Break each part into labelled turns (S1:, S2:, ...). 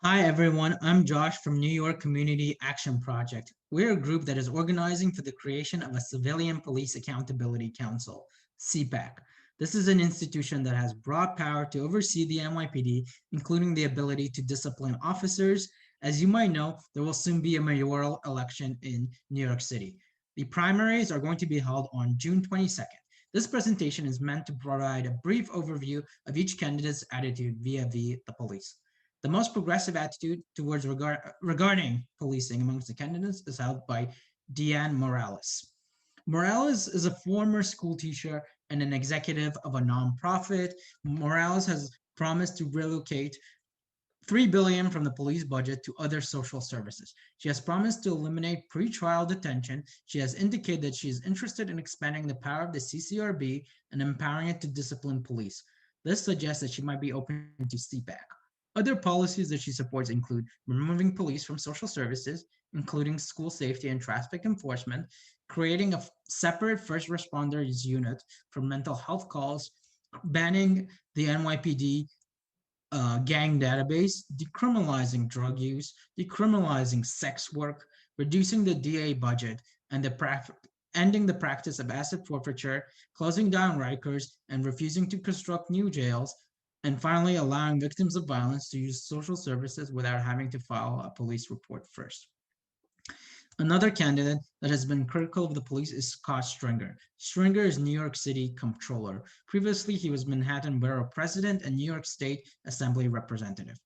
S1: Hi everyone, I'm Josh from New York Community Action Project. We're a group that is organizing for the creation of a Civilian Police Accountability Council, CPAC. This is an institution that has broad power to oversee the NYPD, including the ability to discipline officers. As you might know, there will soon be a mayoral election in New York City. The primaries are going to be held on June 22nd. This presentation is meant to provide a brief overview of each candidate's attitude vis-a-vis the police. The most progressive attitude towards regarding policing amongst the candidates is held by Dianne Morales. Morales is a former school teacher and an executive of a nonprofit. Morales has promised to relocate $3 billion from the police budget to other social services. She has promised to eliminate pre-trial detention. She has indicated that she is interested in expanding the power of the CCRB and empowering it to discipline police. This suggests that she might be open to CPAC. Other policies that she supports include removing police from social services, including school safety and traffic enforcement, creating a separate first responders unit for mental health calls, banning the NYPD gang database, decriminalizing drug use, decriminalizing sex work, reducing the DA budget, and ending the practice of asset forfeiture, closing down Rikers, and refusing to construct new jails, and finally allowing victims of violence to use social services without having to file a police report first. Another candidate that has been critical of the police is Scott Stringer. Stringer is New York City Comptroller. Previously, he was Manhattan Borough President and New York State Assembly Representative.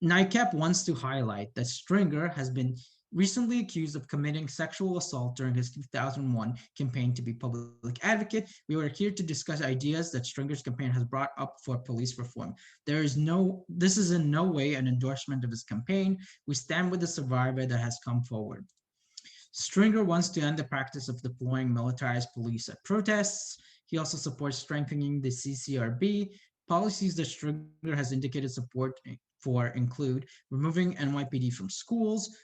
S1: NYCAP wants to highlight that Stringer has been recently accused of committing sexual assault during his 2001 campaign to be public advocate. We are here to discuss ideas that Stringer's campaign has brought up for police reform. This is in no way an endorsement of his campaign. We stand with the survivor that has come forward. Stringer wants to end the practice of deploying militarized police at protests. He also supports strengthening the CCRB. Policies that Stringer has indicated support for include removing NYPD from schools,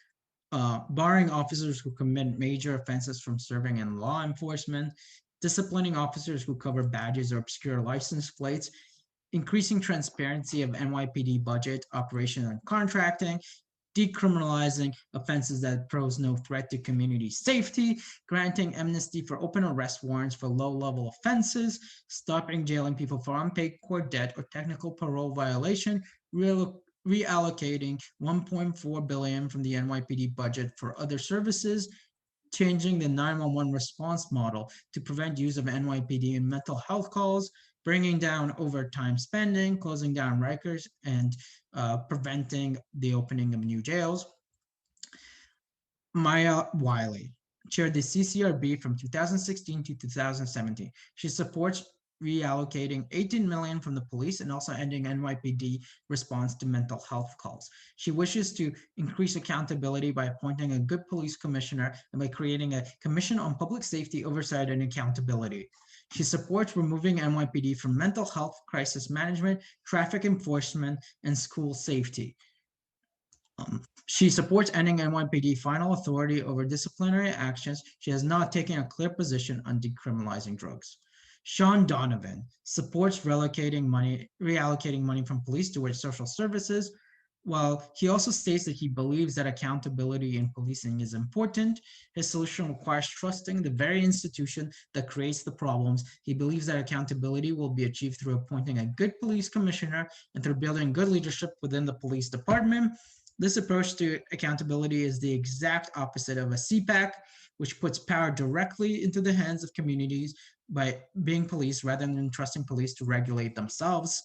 S1: barring officers who commit major offenses from serving in law enforcement, disciplining officers who cover badges or obscure license plates, increasing transparency of NYPD budget, operation, and contracting, decriminalizing offenses that pose no threat to community safety, granting amnesty for open arrest warrants for low-level offenses, stopping jailing people for unpaid court debt or technical parole violation, reallocating $1.4 billion from the NYPD budget for other services, changing the 911 response model to prevent use of NYPD in mental health calls, bringing down overtime spending, closing down Rikers, and preventing the opening of new jails. Maya Wiley chaired the CCRB from 2016 to 2017. She supports reallocating $18 million from the police and also ending NYPD response to mental health calls. She wishes to increase accountability by appointing a good police commissioner and by creating a commission on public safety oversight and accountability. She supports removing NYPD from mental health, crisis management, traffic enforcement, and school safety. She supports ending NYPD final authority over disciplinary actions. She has not taken a clear position on decriminalizing drugs. SHAUN Donovan supports reallocating money from police towards social services, while he also states that he believes that accountability in policing is important. His solution requires trusting the very institution that creates the problems. He believes that accountability will be achieved through appointing a good police commissioner and through building good leadership within the police department. This approach to accountability is the exact opposite of a CPAC, which puts power directly into the hands of communities by being police rather than trusting police to regulate themselves.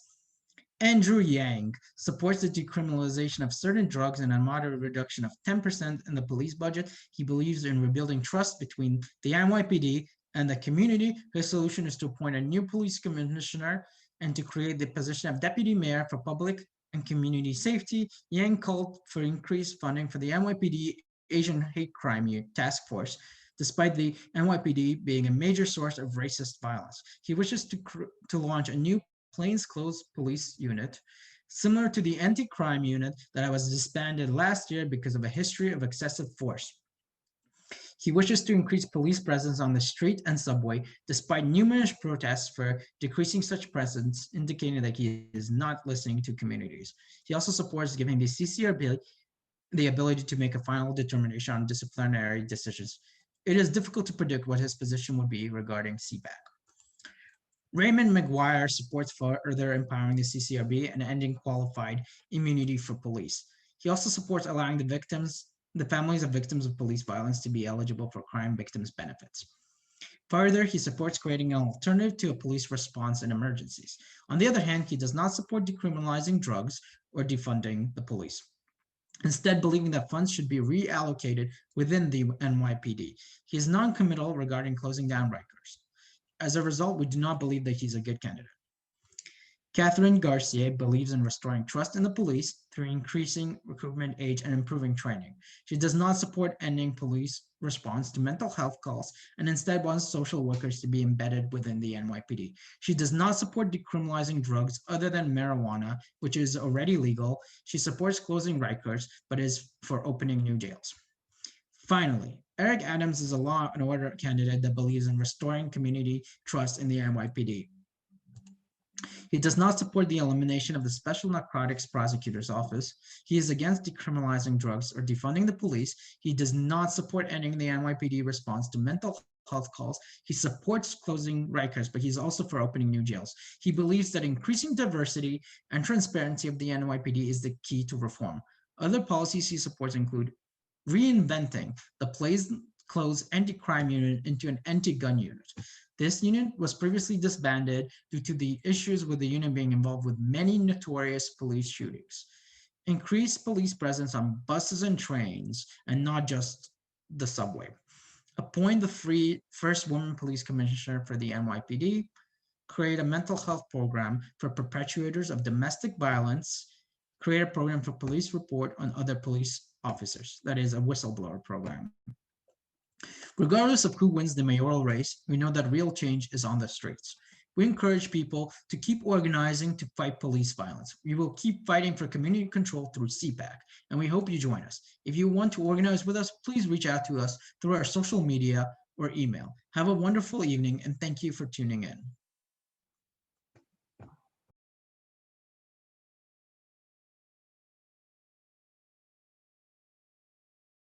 S1: Andrew Yang supports the decriminalization of certain drugs and a moderate reduction of 10% in the police budget. He believes in rebuilding trust between the NYPD and the community. His solution is to appoint a new police commissioner and to create the position of deputy mayor for public and community safety. Yang called for increased funding for the NYPD Asian Hate Crime Task Force, despite the NYPD being a major source of racist violence. He wishes to launch a new plainclothes police unit, similar to the anti-crime unit that was disbanded last year because of a history of excessive force. He wishes to increase police presence on the street and subway, despite numerous protests for decreasing such presence, indicating that he is not listening to communities. He also supports giving the CCRB the ability to make a final determination on disciplinary decisions. It is difficult to predict what his position would be regarding CPAC. Raymond McGuire supports further empowering the CCRB and ending qualified immunity for police. He also supports allowing the families of victims of police violence to be eligible for crime victims benefits. Further, he supports creating an alternative to a police response in emergencies. On the other hand, he does not support decriminalizing drugs or defunding the police, instead believing that funds should be reallocated within the NYPD. He is non-committal regarding closing down Rikers. As a result, we do not believe that he's a good candidate. KATHRYN GARCIA believes in restoring trust in the police through increasing recruitment age and improving training. She does not support ending police response to mental health calls and instead wants social workers to be embedded within the NYPD. She does not support decriminalizing drugs other than marijuana, which is already legal. She supports closing Rikers, but is for opening new jails. Finally, Eric Adams is a law and order candidate that believes in restoring community trust in the NYPD. He does not support the elimination of the Special Narcotics Prosecutor's Office. He is against decriminalizing drugs or defunding the police. He does not support ending the NYPD response to mental health calls. He supports closing Rikers, but he's also for opening new jails. He believes that increasing diversity and transparency of the NYPD is the key to reform. Other policies he supports include reinventing the plainclothes anti-crime unit into an anti-gun unit. This unit was previously disbanded due to the issues with the unit being involved with many notorious police shootings. Increase police presence on buses and trains, and not just the subway. Appoint the first woman police commissioner for the NYPD. Create a mental health program for perpetrators of domestic violence. Create a program for police report on other police officers. That is a whistleblower program. Regardless of who wins the mayoral race, we know that real change is on the streets. We encourage people to keep organizing to fight police violence. We will keep fighting for community control through CPAC, and we hope you join us. If you want to organize with us, please reach out to us through our social media or email. Have a wonderful evening, and thank you for tuning in.